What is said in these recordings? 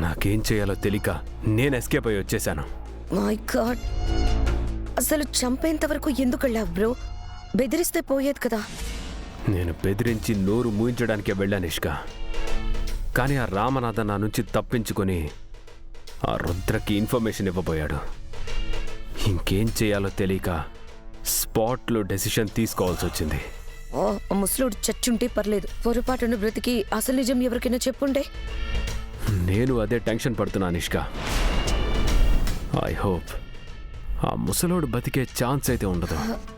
నాకేం చేయాలో తెలియక నేను ఎస్కేప్ అయ్యి వచ్చేసాను. మై గాడ్, అసలు చంపేంత వరకు ఎందుకు వెళ్ళావు బ్రో? బెదిరిస్తే పోయేది కదా. నేను బెదిరించి నోరు మూయించడానికే వెళ్ళాను ఇష్క. కానీ ఆ రామనాథ నా నుంచి తప్పించుకొని ఆ రుద్రకి ఇన్ఫర్మేషన్ ఇవ్వబోయాడు. ఇంకేం చేయాలో తెలియక స్పాట్లో డెసిషన్ తీసుకోవాల్సి వచ్చింది. ఆ ముసలోడు చచ్చుంటే పర్లేదు, పొరపాటును బ్రతికి అసలు నిజం ఎవరికైనా చెప్పుండే. నేను అదే టెన్షన్ పడుతున్నాను ఇష్క. ఐ హోప్ ఆ ముసలోడు బతికే ఛాన్స్ అయితే ఉండదు.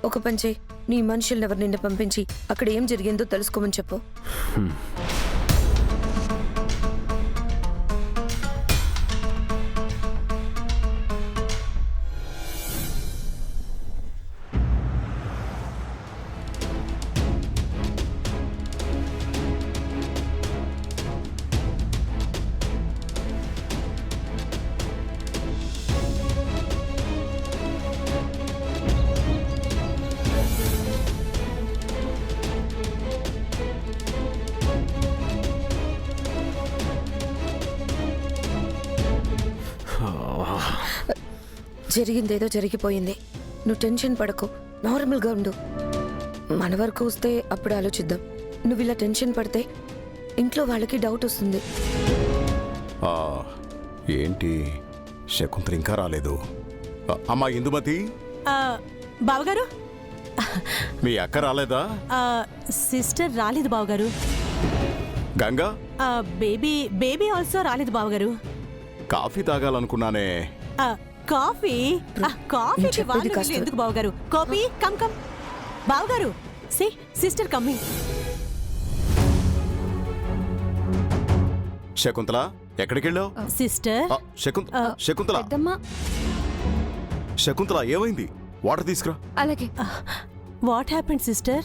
ఒక పని చేయి, నీ మనుషుల్ని ఎవరిని పంపించి అక్కడ ఏం జరిగిందో తెలుసుకోమని చెప్పు. జరిగిందేదో జరిగిపోయింది, నువ్వు టెన్షన్ పడకు, నార్మల్గా ఉండు. మన వరకు వస్తే అప్పుడు ఆలోచిద్దాం. నువ్వు ఇలా టెన్షన్ పడితే ఇంట్లో వాళ్ళకి డౌట్ వస్తుంది. ఏంటి శకుంతల ఇంకా రాలేదు? అమ్మా ఇందుమతి, బావగారు, మీ అక్క రాలేదా? సిస్టర్ రాలేదు బావగారు. గంగా, బేబీ ఆల్సో రాలేదు బావగారు. కాఫీ తాగాలనుకున్నానే. కాఫీకి వాళ్ళు ఎందుకు బావగారు? కాఫీ కమ్ కమ్ బావగారు. Sister coming. శకుంతల ఎక్కడికి వెళ్ళావు? సిస్టర్ శకుంతల, శకుంతల ఏమైంది? వాటర్ తీసుకురా. అలాగే. What happened sister?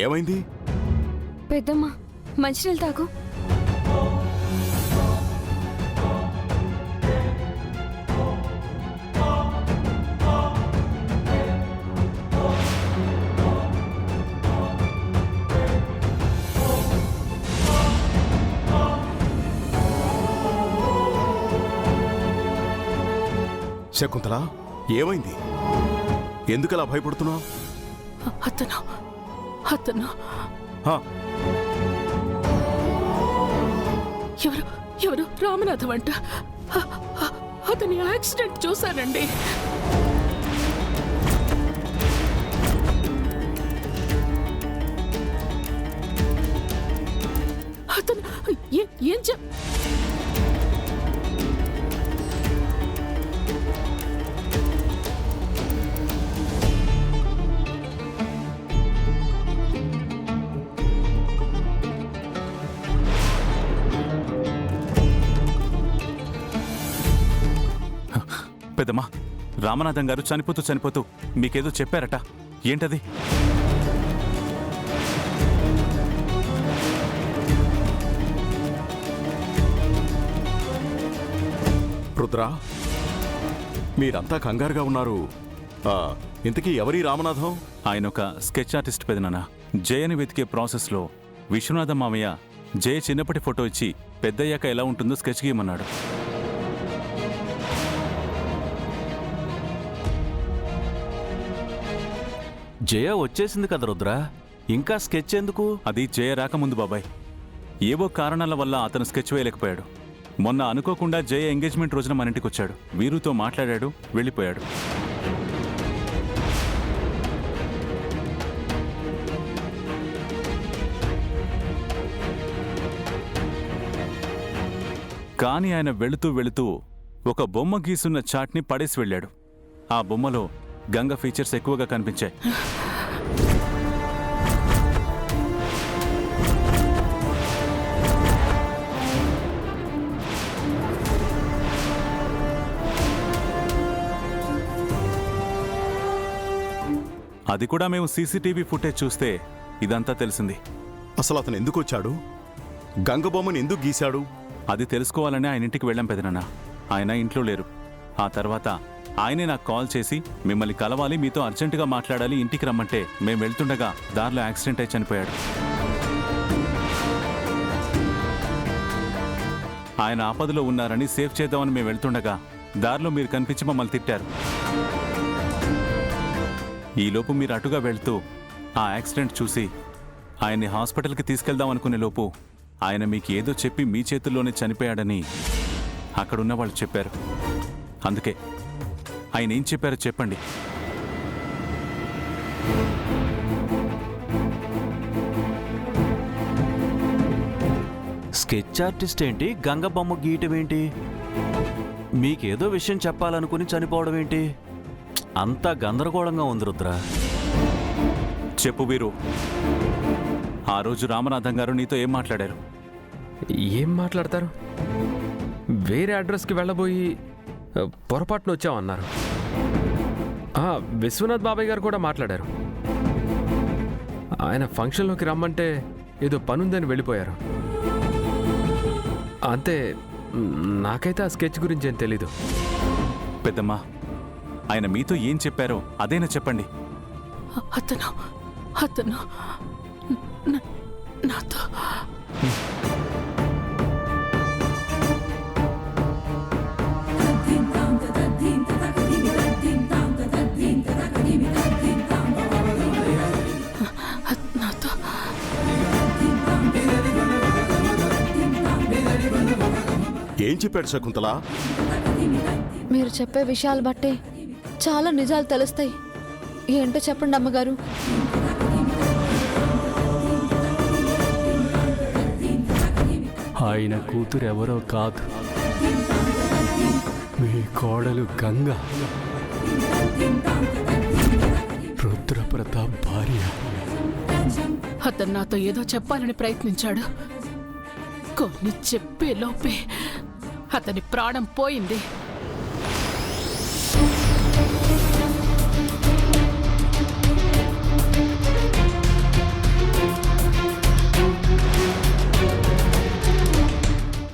ఏమైంది? పెద్దమ్మ మంచినీళ్ళు తాగు. శకుంతల ఏమైంది? ఎందుకలా భయపడుతున్నావు? అతను ఎవరు రామనాథం అంట. అతని యాక్సిడెంట్ చూశానండి. అతను ఏం పెద్దమ్మా, రామనాథం గారు చనిపోతూ మీకేదో చెప్పారట. ఏంటది? రుద్ర, మీరంతా కంగారుగా ఉన్నారు. ఇంతకీ ఎవరి రామనాథం? ఆయన ఒక స్కెచ్ ఆర్టిస్ట్ పెదనాన్న. జయని వెతికే ప్రాసెస్లో విశ్వనాథం మామయ్య జయ చిన్నప్పటి ఫోటో ఇచ్చి పెద్దయ్యాక ఎలా ఉంటుందో స్కెచ్ గీయమన్నాడు. జయ వచ్చేసింది కదా రుద్ర, ఇంకా స్కెచ్ ఎందుకు? అది జయ రాకముందు బాబాయ్. ఏవో కారణాల వల్ల అతను స్కెచ్ వేయలేకపోయాడు. మొన్న అనుకోకుండా జయ ఎంగేజ్మెంట్ రోజున మన ఇంటికి వచ్చాడు. వీరుతో మాట్లాడాడు, వెళ్ళిపోయాడు. కానీ ఆయన వెళుతూ ఒక బొమ్మ గీసున్న చాట్ని పడేసి వెళ్ళాడు. ఆ బొమ్మలో గంగ ఫీచర్స్ ఎక్కువగా కనిపించాయి. అది కూడా మేము సీసీటీవీ ఫుటేజ్ చూస్తే ఇదంతా తెలిసింది. అసలు అతను ఎందుకు వచ్చాడు? గంగ బొమ్మను ఎందుకు గీశాడు? అది తెలుసుకోవాలని ఆయన ఇంటికి వెళ్ళాం పెదనాన్న. ఆయన ఇంట్లో లేరు. ఆ తర్వాత ఆయనే నాకు కాల్ చేసి మిమ్మల్ని కలవాలి, మీతో అర్జెంటుగా మాట్లాడాలి, ఇంటికి రమ్మంటే మేము వెళ్తుండగా దారిలో యాక్సిడెంట్ అయి చనిపోయాడు. ఆయన ఆపదలో ఉన్నారని సేఫ్ చేద్దామని మేము వెళ్తుండగా దారిలో మీరు కనిపించి మమ్మల్ని తిట్టారు. ఈలోపు మీరు అటుగా వెళ్తూ ఆ యాక్సిడెంట్ చూసి ఆయన్ని హాస్పిటల్కి తీసుకెళ్దాం అనుకునే లోపు ఆయన మీకు ఏదో చెప్పి మీ చేతుల్లోనే చనిపోయాడని అక్కడున్న వాళ్ళు చెప్పారు. అందుకే ఆయన ఏం చెప్పారో చెప్పండి. స్కెచ్ ఆర్టిస్ట్ ఏంటి, గంగ బొమ్మ గీయటం ఏంటి, మీకేదో విషయం చెప్పాలనుకుని చనిపోవడం ఏంటి? అంతా గందరగోళంగా ఉంది రుద్ర. చెప్పు వీరు, ఆ రోజు రామనాథం గారు నీతో ఏం మాట్లాడారు? ఏం మాట్లాడతారు? వేరే అడ్రస్కి వెళ్ళబోయి పొరపాటున వచ్చామన్నారు. విశ్వనాథ్ బాబాయ్ గారు కూడా మాట్లాడారు. ఆయన ఫంక్షన్లోకి రమ్మంటే ఏదో పనుందని వెళ్ళిపోయారు. అంతే, నాకైతే ఆ స్కెచ్ గురించి ఏం తెలీదు. పెద్దమ్మా, ఆయన మీతో ఏం చెప్పారో అదేనా చెప్పండి. అతను అతను నాతో నాతో ఏం చెప్పాడు శకుంతల? మీరు చెప్పే విషయాలు బట్టి చాలా నిజాలు తెలుస్తాయి. ఏంటో చెప్పండి అమ్మగారు. ఆయన కూతురు ఎవరో కాదు, మీ కోడలు గంగ, రుద్రప్రతాప్ భార్య. అతను నాతో ఏదో చెప్పాలని ప్రయత్నించాడు. కొన్ని చెప్పే లోపే అతని ప్రాణం పోయింది.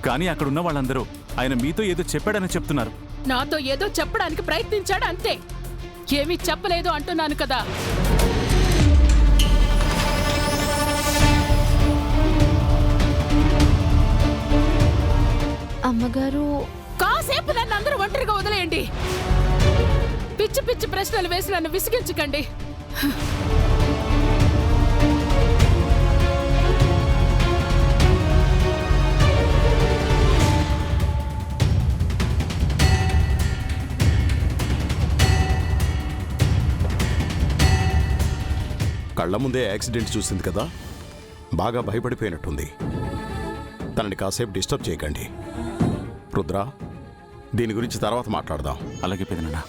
కానీ అక్కడున్న వాళ్ళందరూ ఆయన మీతో ఏదో చెప్పాడని చెప్తున్నారు. నాతో ఏదో చెప్పడానికి ప్రయత్నించాడు అంతే, ఏమీ చెప్పలేదు అంటున్నాను కదా. అమ్మగారు, కాసేపు నన్ను అందరూ ఒంటరిగా వదిలేయండి. పిచ్చి పిచ్చి ప్రశ్నలు వేసి నన్ను విసిగించకండి. కళ్ళ ముందే యాక్సిడెంట్ చూసింది కదా, బాగా భయపడిపోయినట్టుంది. తనని కాసేపు డిస్టర్బ్ చేయకండి. రుద్ర, దీని గురించి తర్వాత మాట్లాడదాం. అలాగే పెదనాన్న.